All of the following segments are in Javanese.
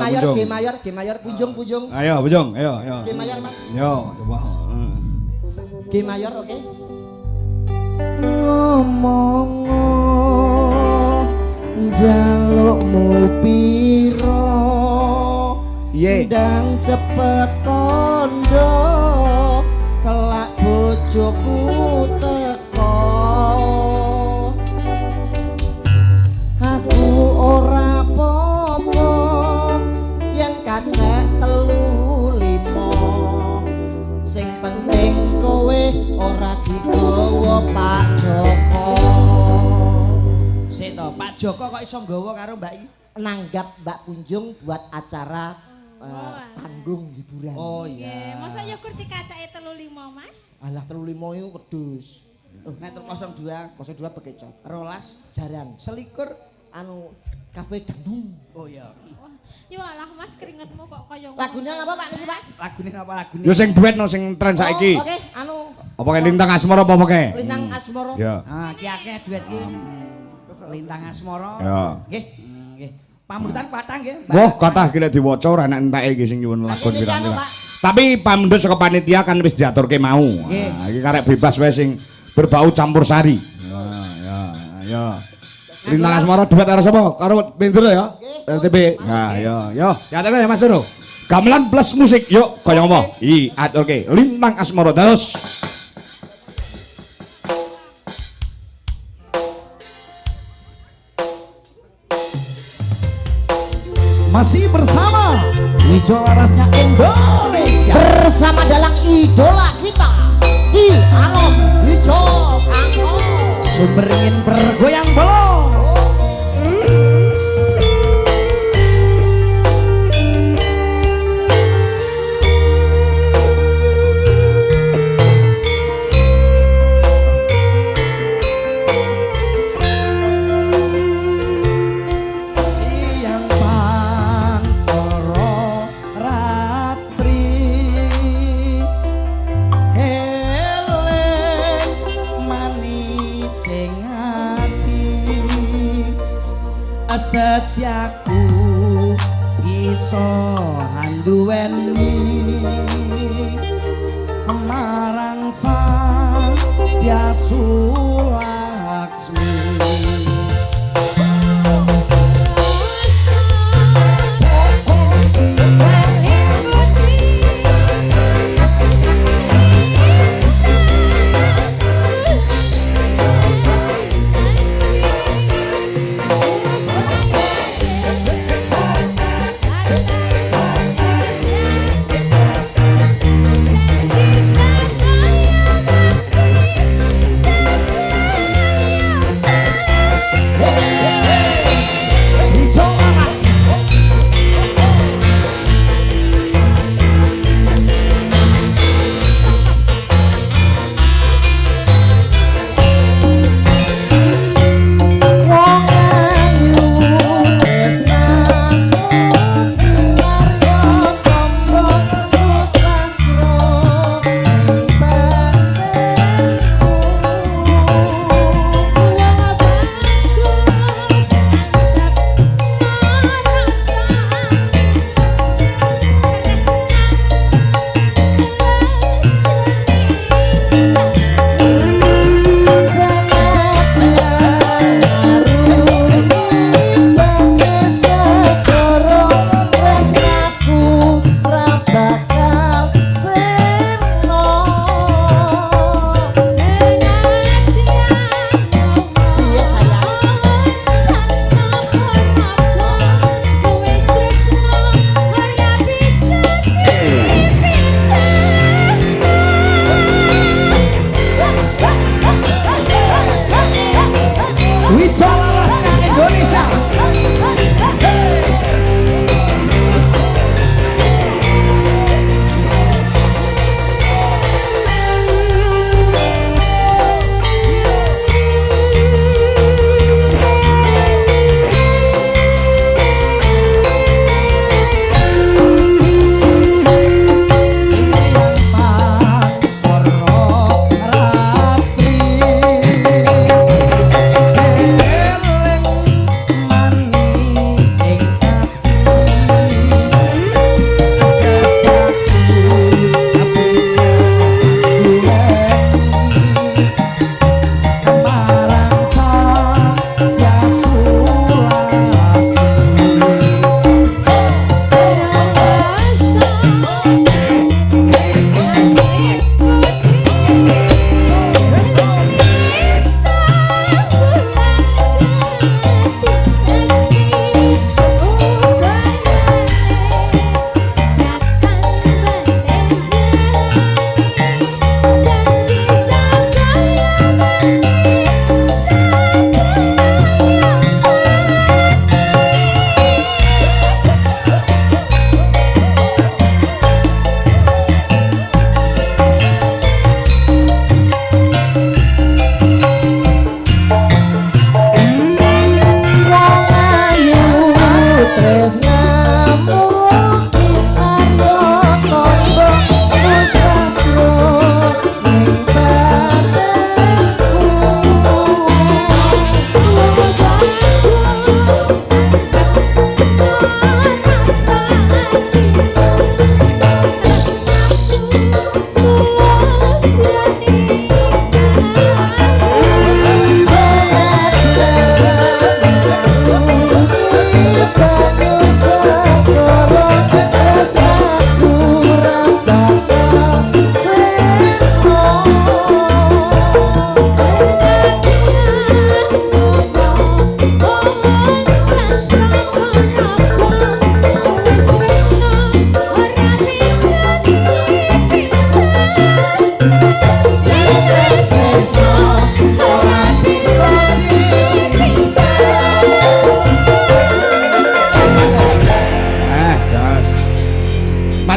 G mayor Punjung. Ayo Punjung, ayo. G mayor Mas. Yo, coba. G mayor oke. Ngomong jalukmu piro ndang cepet kondo selak bojoku teko aku ora popo yen kacek 3-5 sing penting kowe ora digawa Pak Joko. Sik to, Pak Joko kok iso nggawa karo Mbak iki? Nanggap Mbak Punjung buat acara panggung hiburan. Oh iya. Masa ya kurti kacake 35 Mas? Alah 35 itu wedhus. Nek 02 bekecot. rolas Jarang. selikur Anu kafe dangdung. oh iya. Wah, yo alah Mas keringetmu kok kaya ngono. Lagunya apa Pak niki Pak? Lagune apa lagune? Yo sing duet no sing tren saiki. Oke, anu Apa kae Lintang Asmara apa kae? Lintang Asmara. Ya. Ah, ki akeh duet ki. Lintang Asmara. Ya. Nggih. Nggih. Pamrutan patang nggih. Mbak. Wah, kathah ki lek diwaca ora enak enteke iki sing nyuwun lakon pirang-pirang. Tapi pamundhut saka panitia kan wis diaturke mau. Nah, iki karek bebas wae sing berbau campur sari. Ya. Lintang Asmara duet karo sapa? Karo Pindro ya? RTP. Nah, yo. Ya ya Mas Doro. Gamelan plus musik. Yuk, kaya apa? Oke. Lintang Asmara terus. Masih bersama Wijo Larasnya Indonesia Bersama dalam idola kita Ki Anom Wijo Kanto. sumber ingin bergoyang bolong. Setiaku iso handuweni marang sang Hyang Laksmi.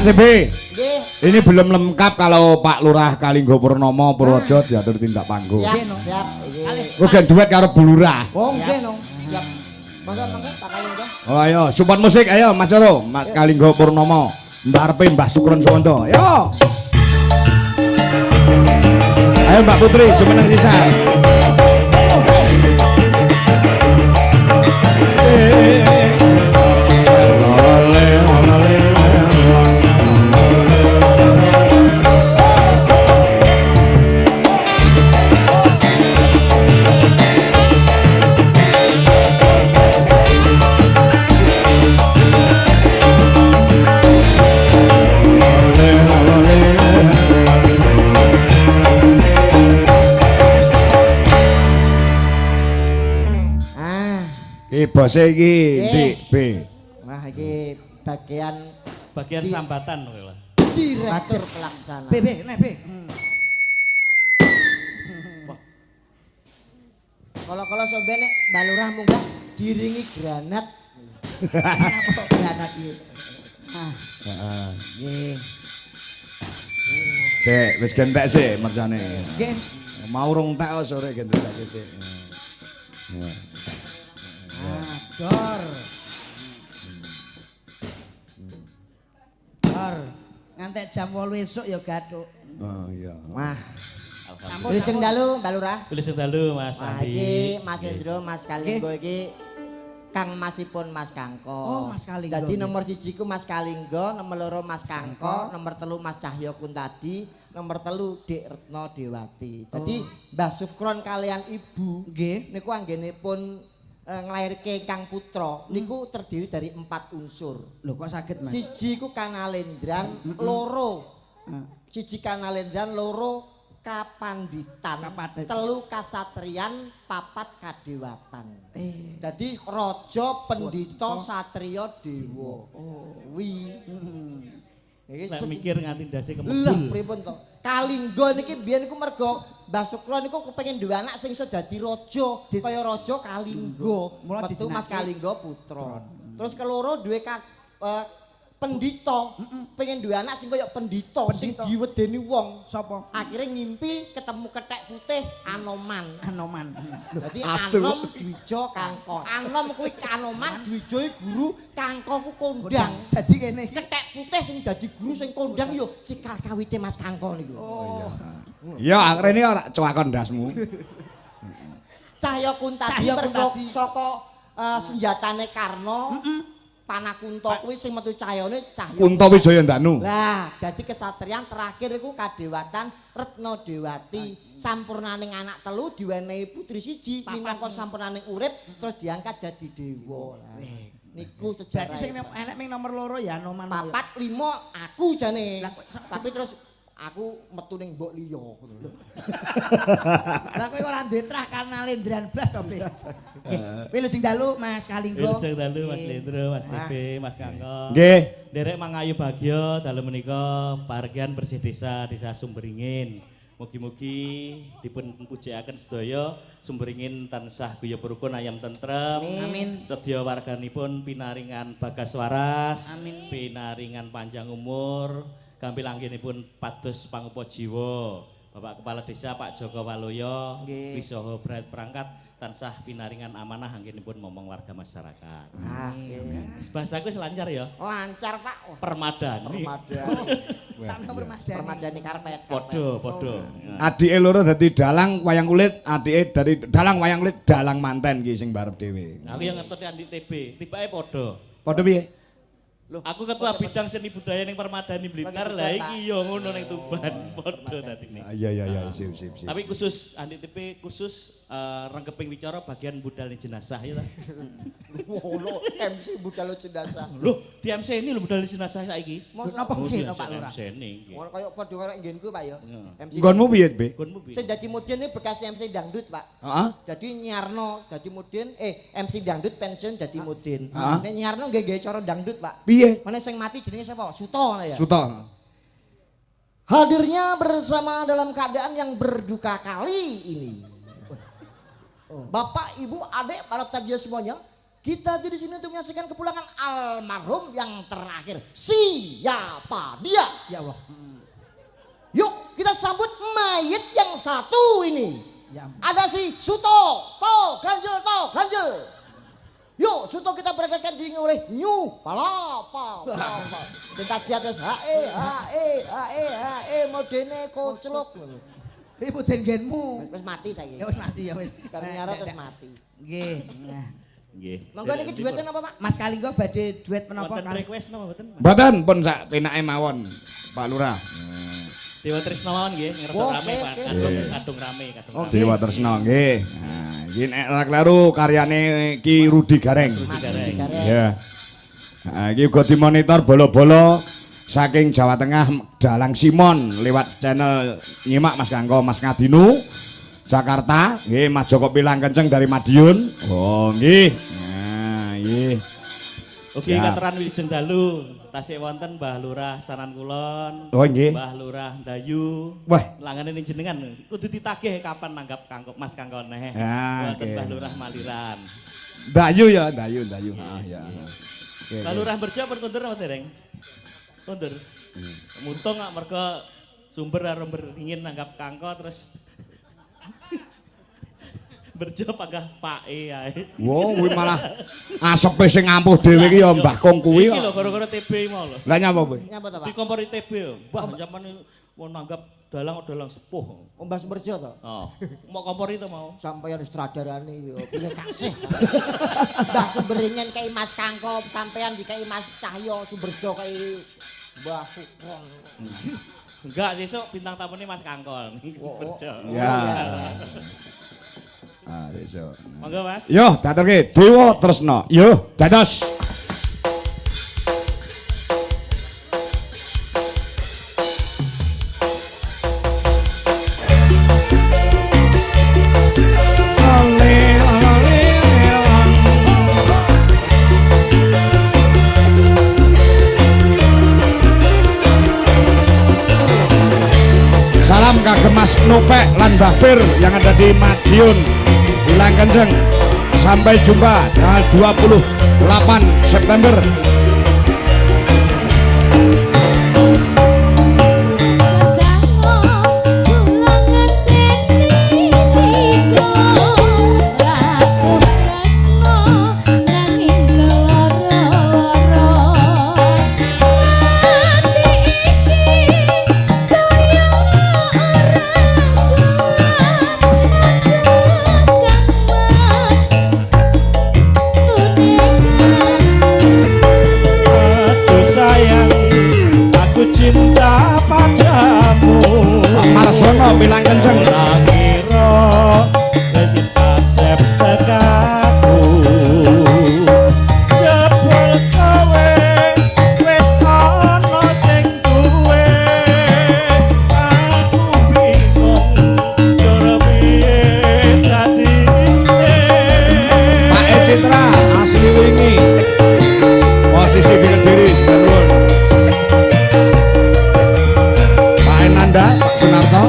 Mas TB. Nggih. Ini belum lengkap kalau Pak Lurah Kalinggo Purnomo Purworejo diatur tindak panggung. Siap. Iki. Uga duet karo Bu Lurah. Oh, nggih no. Siap. Monggo Pak Kalinggo. Oh ayo, support musik ayo Mas Coro, Mas Kalinggo Purnomo. Mbak Arpe, Mbah Sukron Suwanto. Ayo. Ayo Mbak Putri, jumeneng sisan. Bose iki Dik B. Wah iki bagian sambatan lho. Direktur pelaksana. B, nek B. Kalau sampe nek Mbak Lurah munggah diringi granat. Apa granat iki? Heeh. Nggih. Sik, wis gentek sik merjane. Nggih. Mau rong tak sore gentek sik. Ya. Dor. Dor. Ngantek jam 8 esuk ya gathuk. Oh iya. Wah. Tulising dalu Mbak Lurah. Tulising dalu Mas Wah Andi. iki Mas Hendro, Mas Kalinggo iki Kang Masipun Mas Kangko. Oh, Mas Kalinggo. Dadi nomor 1 ku Mas Kalinggo, nomor 2 Mas Kangko, nomor 3 Mas Cahyo Kuntadi, nomor 3 Dik Retno Dewati. Dadi Mbah Sukron kalian Ibu Nggih. niku anggenipun nglairke Kang Putra niku terdiri dari 4 unsur. Lho kok saged Mas? Siji ku Kanalendran, loro. Siji Kanalendran, loro kapanditan, telu kasatriyan, papat kadewatan. Dadi raja, pendhita, satriya, dewa. Wi. Nek mikir nganti ndase Lah kemebul. pripun to? Kalinggo niki biyen niku mergo Mbah Sukro niku kepengin duwe anak sing iso dadi raja, kaya raja Kalinggo. Mula Metu Mas dijenengake Kalinggo putra. Terus keloro duwe pendhita, pengen duwe anak sing kaya pendhita sing diwedeni wong. Sapa? Akhirnya ngimpi ketemu kethek putih Anoman. Anoman. Dadi Asu. Anom Dwija Kangko. Anom kuwi Anoman, Dwija guru, Kangko ku kondang. Dadi kene iki. Kethek putih sing dadi guru sing kondang yo cikal kawite Mas Kangko niku. Ya akhirnya ini ora cuakon ndasmu. Cahya Kuntadi Cahya mergo Kuntadi. saka senjatane Karna. Panakunta kuwi sing metu cahyane Cahya. Kunto Wijaya Ndanu. Lah, dadi kesatrian terakhir iku kadewatan Retno Dewati. Sampurnaning anak telu diwenehi putri siji minangka sampurnaning urip terus diangkat dadi dewa. Lah, niku sejarah. Berarti sing enek ming nomor 2 ya Anoman. 4 5 aku jane. Lah, Tapi terus aku metu ning mbok liya ngono lho. Lah kowe ora duwe trah Kanalendran blas to, Be. Kowe lu sing dalu Mas Kalinggo. Wilujeng dalu Mas Lendro, Mas TB, Mas Kangko. Nggih. Derek mangayu bagya dalu menika pargian bersih desa Sumberingin. Mugi-mugi dipun pujiaken sedaya Sumberingin tansah guyub rukun ayam tentrem. Amin. Sedya warganipun pinaringan bagas waras. Amin. Pinaringan panjang umur. Gampil anggenipun pados pangupa jiwa. Bapak Kepala Desa Pak Joko Waloyo, Nggih. Wisoho Bret Perangkat tansah pinaringan amanah anggenipun momong warga masyarakat. Ah, Bahasaku lancar ya. lancar Pak. Wah, Permadani. Sampe permadani. Permadani karpet. Podo. Adike loro dadi dalang wayang kulit, adike dari dalang wayang kulit dalang manten ki sing barep dhewe. Aku yang ngetut Andi TB, tibake podo. Padha piye? Aku ketua bidang seni budaya ning Permadani Blitar, lah iki yo ngono ning Tuban, podo dadine. Iya, sip. Tapi khusus Andi TB khusus rengkeping wicara bagian budal jenazah ya ta. Ngono MC budal jenazah. Loh, di MC ini lho budal jenazah saiki. Napa nggih to Pak Lurah? MC ini. Ngono kaya padha karo nggenku Pak ya. MC. Nggonmu piye, Be? Gonmu piye? Sing dadi mudin iki bekas MC dangdut, Pak. Heeh. Jadi Nyarno dadi mudin, MC dangdut pensiun dadi mudin. Ah. Nek Nyarno nggih gawe cara dangdut, Pak. Piye? Mana sing mati jenenge sapa? Suto ya. Suto. Hadirnya bersama dalam keadaan yang berduka kali ini. Bapak, Ibu, Adik, para tajir semuanya, Kita di sini untuk menyaksikan kepulangan almarhum yang terakhir. Siapa dia? Ya Allah. Yuk kita sambut mayit yang satu ini. Ya. Ada si Suto, Ganjel. Yuk Suto kita berangkatkan diri oleh New Palapa. Kita dia terus modene koclok. Ibu den genmu. Wis mati saiki. Ya wis mati ya wis. Karena nyara terus mati. Nggih. Nah. Nggih. Monggo niki dueten apa, Pak? Mas Kalinggo badhe duet menapa Wonten kali? request napa mboten? Mboten pun sak penake mawon Pak Lurah. Dewa Trisno mawon nggih, ngerasa Oke, rame Pak. oke. Kadung rame. Dewa Tresna nggih. Nah, iki nek ora kleru karyane Ki Rudi Gareng. Gareng. Ya. Nah, iki uga dimonitor bolo-bolo saking Jawa Tengah Dalang Simon lewat channel nyimak Mas Kangko Mas Ngadinu Jakarta nggih Mas Joko Pilang Kenceng dari Madiun. Oh nggih. Nah, nggih. Oke, Siap. kateran Wilujeng dalu. Tasih wonten Mbah Lurah Sanan Kulon. Oh nggih. Mbah Lurah Dayu. Wah. Langane ning jenengan kudu ditagih kapan nanggap kangkok Mas Kangko neh. Ya, Wonten oke. Mbah Lurah Maliran. Dayu ya, Dayu. Ah ya. Oke. Mbah Lurah Berjo pun kondur apa dereng? Kondur. Mutung gak mergo sumber karo beringin nanggap kangko terus Berjo pagah pake ae. Wow, kuwi malah asepe sing ampuh dhewe iki ya Mbah Kong kuwi Iki lho kok. gara-gara TB mau lho. Lah nyapa kowe? Nyapa to, Pak? Dikompori TB yo. Mbah zaman mau nanggap dalang sepuh. Mbah Sumerjo to? Oh, mau kompori itu mau. Sampeyan sutradarane yo pilih kasih. Mbah Sumberingin kei Mas Kangkop, sampeyan dikai Mas Cahyo Sumberjo kei Mbah Sukron. Enggak, sesuk bintang tamune Mas Kangkol. Berjo. Ya. Ah, besok. Monggo Mas. Yo, daturke Dewa Tresna. Yo, dados. Salam kagem Mas Nopek lan Mbah Pir yang ada di Madiun, Bilang Kenceng. Sampai jumpa tanggal 28 September. Aduh sayang, aku cinta padamu. Pak Marsono Bilang Kenceng. Ora ngira wis asep tekaku. Jebul kowe wis ana sing duwe. Aku bingung cara piye dadine. Pak Citra asli wingi. Posisi di Kediri Semarang. Pak Enanda, Pak Sunarto.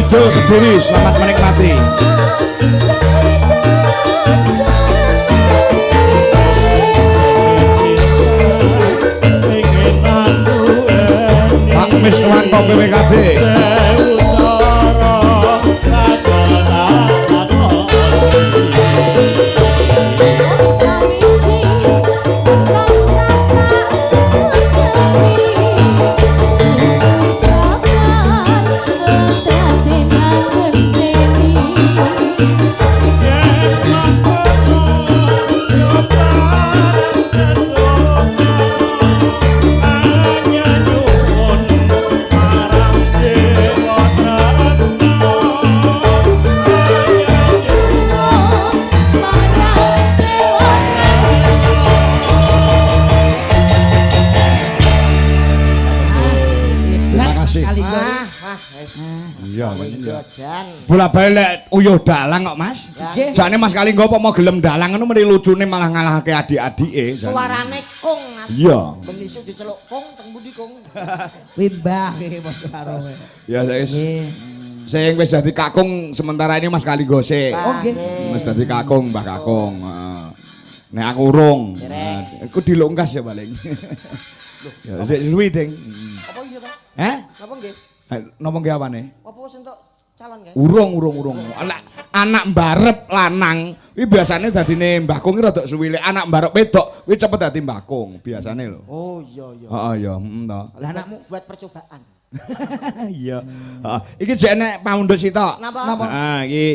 Kidul Kediri, selamat menikmati. Pak Miswanto PWKD. Bola balik uyuh dalang kok Mas. Jane Mas Kalinggo apa mau gelem dalang ngono meni lucune malah ngalahake adik-adike. Suarane kung Mas. Iya. Ben isuk diceluk kung teng pundi kung. Wimbah iki bos karo. Ya wis. Sing wis dadi kakung sementara ini Mas Kalinggo sik. Oh nggih. Wis dadi kakung Mbah Kakung. Nek aku urung. Iku dilongkas ya paling. Ya sik luwi ding. Apa iya to? Heh? Napa nggih? Napa nggih apane? Apa wis entuk calon kae? Urung. Anak mbarep lanang kuwi biasane dadine Mbah Kung iki rada suwi. Anak mbarep wedok kuwi cepet dadi Mbah Kung biasane lho. Oh iya. Heeh ya, to. Lah anakmu buat percobaan. Iya. Heeh. Iki jek nek pamundhut sitok. Napa? Heeh, iki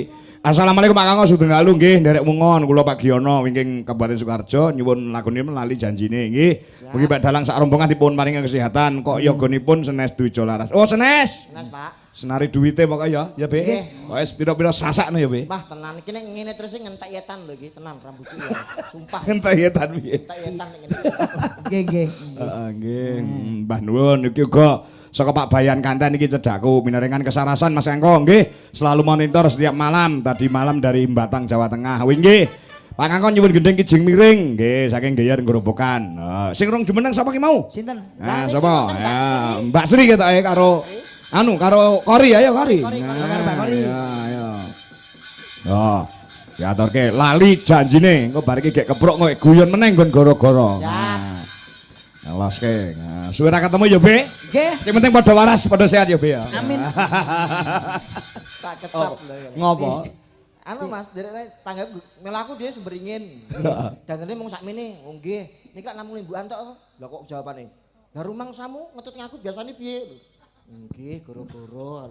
Assalamualaikum Pak Kanggo Sugeng Galuh nggih nderek mungon kula Pak Giono wingking Kabupaten Sukoharjo nyuwun lagunipun lali janjine nggih. Mugi Pak Dalang sak rombongan dipun paringi kesehatan kok yoganipun Senes Dwija Laras. Oh Senes. Senes Pak. Senari duwite pokoke ya, ya Be. Wis pira-pira sasakno ya Be. Mbah tenan iki nek ngene terus ngentek yetan lho iki tenan rambutku ya. Sumpah. Entek yetan piye? Entek yetan nek ngene. Nggih. Heeh nggih. Mbah nuwun iki uga saka Pak Bayan Kanten iki cedhakku minarengan kesarasan Mas Engko nggih selalu monitor setiap malam tadi malam dari Batang Jawa Tengah. Wih nggih. Pak Kangkon nyuwun gendeng kijing miring nggih saking Geyer Grobogan. Sing rong jumeneng sapa ki mau? Sinten? Nah, sapa? Ya, Mbak Sri ketoke karo karo Kori ayo Kori. Karo Mbak Kori. Ya. Oh. Ya aturke lali janjine engko bar iki gek keprok kowe guyon meneh nggon goro-goro. Ya. Laske. Nah, suwe ra ketemu ya, Be? Nggih. Sing penting padha waras, padha sehat ya, Be ya. Amin. Tak ketap lho ya. Ngopo? Anu Mas, derek tangga melaku dia Sumberingin. Dangane mung sakmene, oh nggih. Niki lak namung limbukan tok. Lah kok jawabane? Lah rumangsamu ngetut ngaku biasane piye lho? Nggih, goro-goro.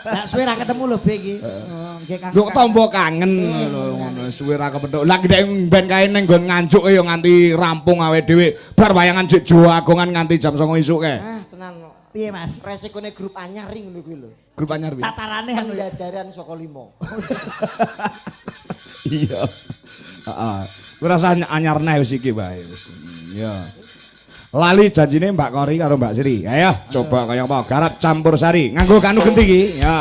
Lah suwe ra ketemu lho Be iki. Nggih Kang. Nduk tampa kangen lho ngono suwe ra kepethuk. Lah nek ben kae ning nggon ngancuke ya nganti rampung awake dhewe. Bar wayangan jek Jawa Agongan nganti jam 09.00 esuk kae. Ah, tenan. Piye Mas? Resikone grup anyar ring ngono kuwi lho. Grup anyar piye? Tatarane anu ya. Pendadaran saka 5. Iya. Heeh. Kuwi rasa anyar neh wis iki wae wis. Iya. Lali janjine Mbak Kori karo Mbak Sri. Ayo coba kaya apa garap campur sari nganggo kanu genti iki. Ya.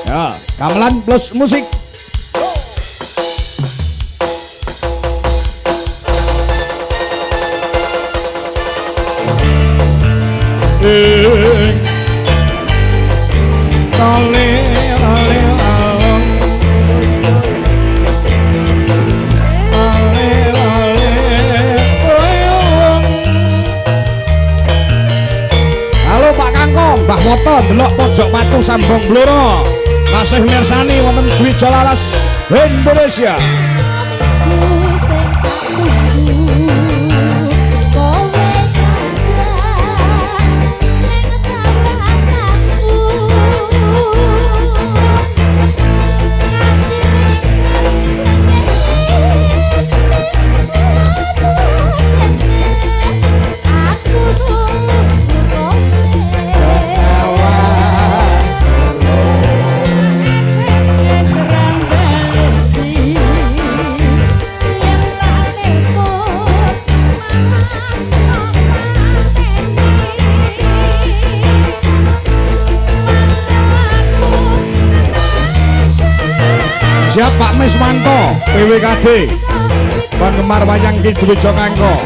Ya, gamelan plus musik. Halo Pak Kangkong, Mbah Moto delok pojok Patu Sambong Blora. Masih mirsani wonten Dwija Laras Indonesia. Siap Pak Miswanto, PWKD, penggemar wayang Ki Dwija Kangko.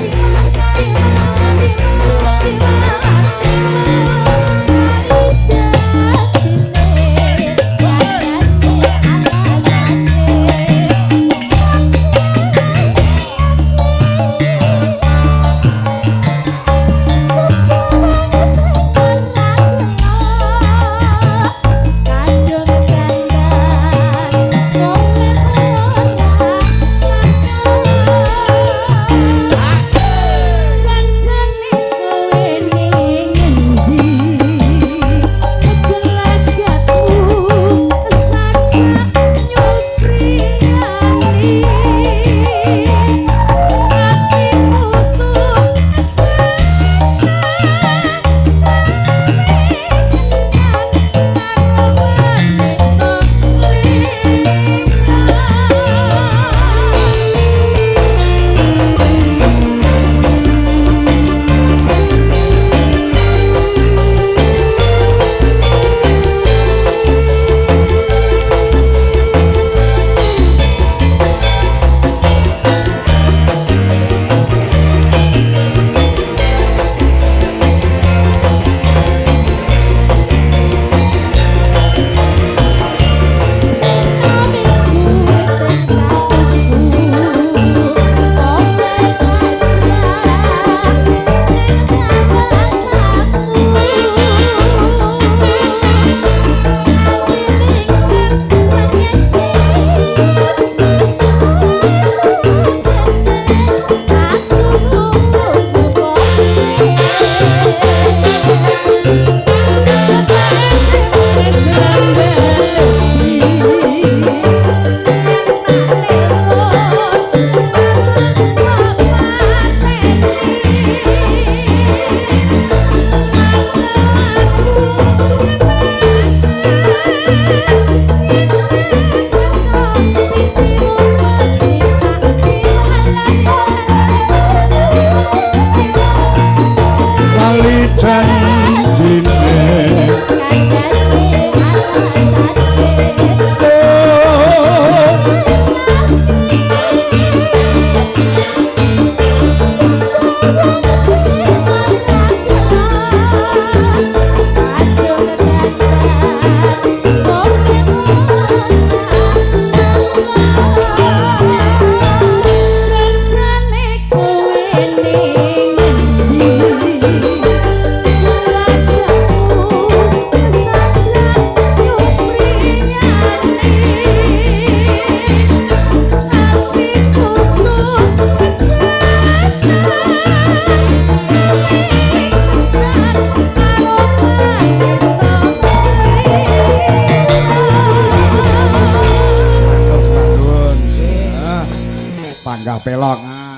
Panggah pelok. Nah.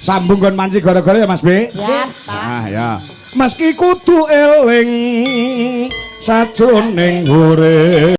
Sambung kon manci gara-gara ya Mas B. Siap, Pak. Nah ya. Meski kudu eling sajroning urip